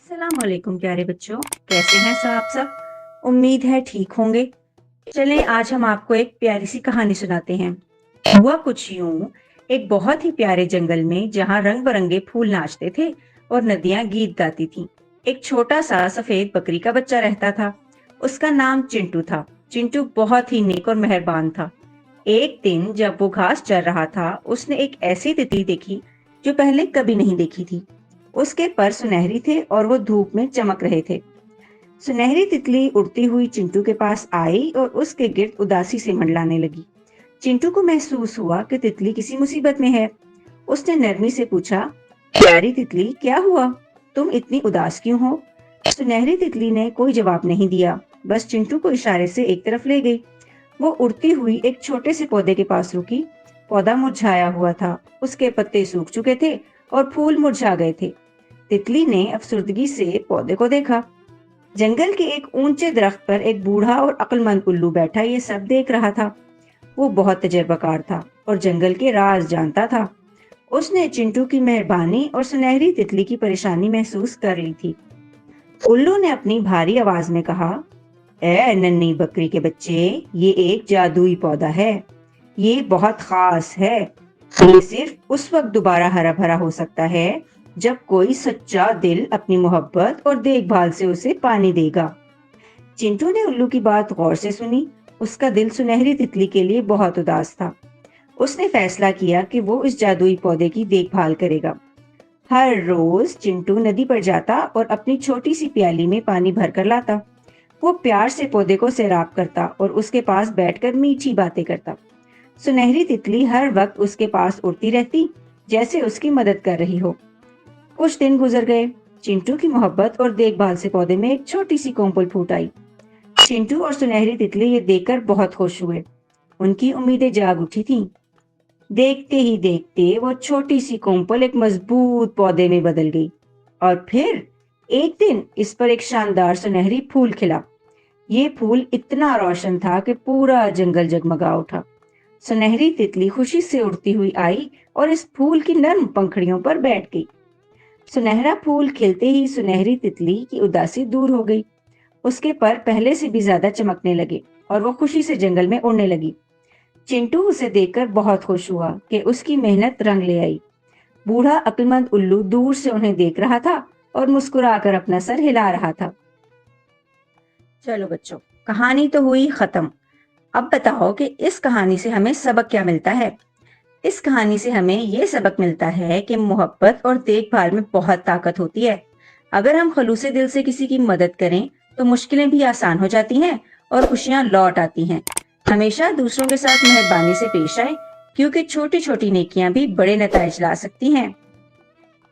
अस्सलाम वालेकुम प्यारे बच्चों, कैसे हैं आप सब। उम्मीद है ठीक होंगे। चलें आज हम आपको एक प्यारी सी कहानी सुनाते हैं। हुआ कुछ यूं, एक बहुत ही प्यारे जंगल में जहां रंग बिरंगे फूल नाचते थे और नदियां गीत गाती थीं, एक छोटा सा सफेद बकरी का बच्चा रहता था। उसका नाम चिंटू था। चिंटू बहुत ही नेक और मेहरबान था। एक दिन जब वो घास चर रहा था, उसने एक ऐसी तितली देखी जो पहले कभी नहीं देखी थी। उसके पर सुनहरी थे और वो धूप में चमक रहे थे। सुनहरी तितली उड़ती हुई चिंटू के पास आई और उसके गिर्द उदासी से मंडलाने लगी। चिंटू को महसूस हुआ कि तितली किसी मुसीबत में है। उसने नरमी से पूछा, प्यारी तितली, क्या हुआ? तुम इतनी उदास क्यों हो? सुनहरी तितली ने कोई जवाब नहीं दिया, बस चिंटू को इशारे से एक तरफ ले गई। वो उड़ती हुई एक छोटे से पौधे के पास रुकी। पौधा मुरझाया हुआ था, उसके पत्ते सूख चुके थे और फूल मुरझा गए थे। तितली ने अफसुर्दगी से पौधे को देखा। जंगल के एक ऊंचे दरख्त पर एक बूढ़ा और अक्लमंद उल्लू बैठा ये सब देख रहा था। वो बहुत तजर्बाकार था और जंगल के राज जानता था। उसने चिंटू की मेहरबानी और सुनहरी तितली की परेशानी महसूस कर ली थी। उल्लू ने अपनी भारी आवाज में कहा, ए नन्ही बकरी के बच्चे, ये एक जादुई पौधा है। ये बहुत खास है। ये सिर्फ उस वक्त दोबारा हरा भरा हो सकता है जब कोई सच्चा दिल अपनी मोहब्बत और देखभाल से उसे पानी देगा। चिंटू ने उल्लू की बात गौर से सुनी। उसका दिल सुनहरी तितली के लिए बहुत उदास था। उसने फैसला किया कि वो इस जादुई पौधे की देखभाल करेगा। हर रोज चिंटू नदी पर जाता और अपनी छोटी सी प्याली में पानी भरकर लाता। वो प्यार से पौधे को सैराब करता और उसके पास बैठकर मीठी बातें करता। सुनहरी तितली हर वक्त उसके पास उड़ती रहती, जैसे उसकी मदद कर रही हो। कुछ दिन गुजर गए। चिंटू की मोहब्बत और देखभाल से पौधे में एक छोटी सी कोम्पल फूट आई। चिंटू और सुनहरी तितली ये देखकर बहुत खुश हुए। उनकी उम्मीदें जाग उठी थीं। देखते ही देखते वो छोटी सी कोम्पल एक मजबूत पौधे में बदल गई। और फिर एक दिन इस पर एक शानदार सुनहरी फूल खिला। ये फूल इतना रोशन था कि पूरा जंगल जगमगा उठा। सुनहरी तितली खुशी से उड़ती हुई आई और इस फूल की नर्म पंखड़ियों पर बैठ गई। सुनहरा फूल खिलते ही सुनहरी तितली की उदासी दूर हो गई। उसके पर पहले से भी ज्यादा चमकने लगे और वो खुशी से जंगल में उड़ने लगी। चिंटू उसे देखकर बहुत खुश हुआ कि उसकी मेहनत रंग ले आई। बूढ़ा अक्लमंद उल्लू दूर से उन्हें देख रहा था और मुस्कुराकर अपना सर हिला रहा था। चलो बच्चों, कहानी तो हुई खत्म। अब बताओ कि इस कहानी से हमें सबक क्या मिलता है। इस कहानी से हमें ये सबक मिलता है कि मोहब्बत और देखभाल में बहुत ताकत होती है। अगर हम खलूसे दिल से किसी की मदद करें तो मुश्किलें भी आसान हो जाती हैं और खुशियां लौट आती हैं। हमेशा दूसरों के साथ मेहरबानी से पेश आए, क्योंकि छोटी छोटी नेकियां भी बड़े नताइज ला सकती हैं।